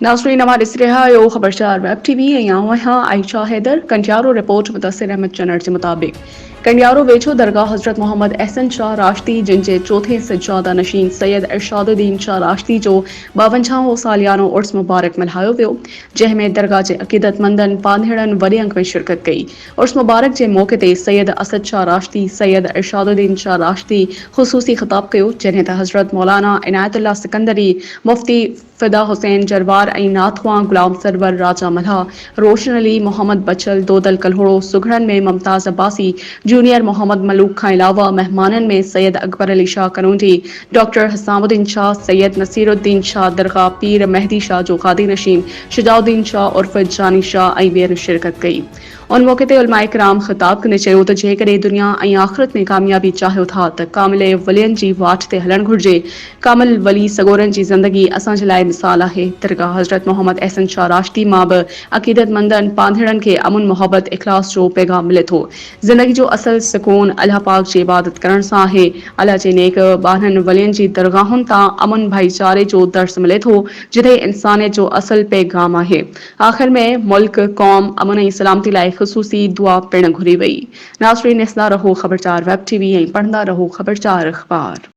नाज़रीन हमारे Siraha खबरचार web TV यहाँ आयशा हैदर कंडियारो रिपोर्ट मुदस्सिर अहमद चनर के मुताबिक कंडियारो वेछो दरगाह हजरत मोहम्मद एहसन शाह राश्ती जिनके चौथे सज्जादा नशीन सैयद इरशादुद्दीन शाह राश्ती जो 52 सालियानो उर्स मुबारक मल्हायो वियो जंहिंमें दरगाह के अक़ीदतमंदन पांधेड़न वॾे अंक में शिरकत कई। उर्स मुबारक के मौके ते सैयद असद शाह राश्ती सैयद इरशादुद्दीन शाह राश्ती ख़ुसूसी ख़िताब कयो जंहिं ते हज़रत मौलाना इनायतुल्लाह सिकंदरी मुफ्ती फिदा हुसैन जरवार ऐं नाथुआ गुलाम सरवर राजा मल्हा रोशन अली मोहम्मद बचल दोदल कल्होड़ो सुघड़न में मुमताज़ अब्बासी जूनियर मोहम्मद मलूक खां अलावा मेहमानन में सैयद अकबर अली शाह कनूजी डॉक्टर हसामुद्दीन शाह सैयद नसीरुद्दीन शाह दरगाह पीर मेहदी शाह जो कादी नशीन शुजाउद्दीन शाह उर्फ जानी शाह ऐं ॿियनि शिरकत कई। उन मौके ते उलमाए किराम ख़िताब कंदे चयो त जेकॾहिं दुनिया ऐं आख़िरत में कामयाबी चाहियो था त कामिल वलियन जी वाट ते हलणु घुर्जे। कामिल वली सगोरन जी ज़िंदगी असांजे लाइ मिसाल आहे। दरगाह हज़रत मोहम्मद एहसन शाह राश्ती मां बि अक़ीदतमंदन पांधेड़न खे अमुन मोहब्बत इख़लास जो पैगाम मिले थो। ज़िंदगी जो असल सुकून अल्लाह पाक जी इबादत करण सां आहे। अल्लाह जे नेक बाननि वलियन जी दरगाहुनि तां अमुन भाईचारे जो दर्स मिले थो जिथे इंसानियत जो असल पैगाम आहे। आख़िर में मुल्क कौम अमन ऐं सलामती लाइ ख़ुसूसी दुआ पिण घुरी वई। नाज़रीन ॾिसंदा रहो ख़बरचार वेब टीवी ऐं पढ़ंदा रहो ख़बरचार अख़बार।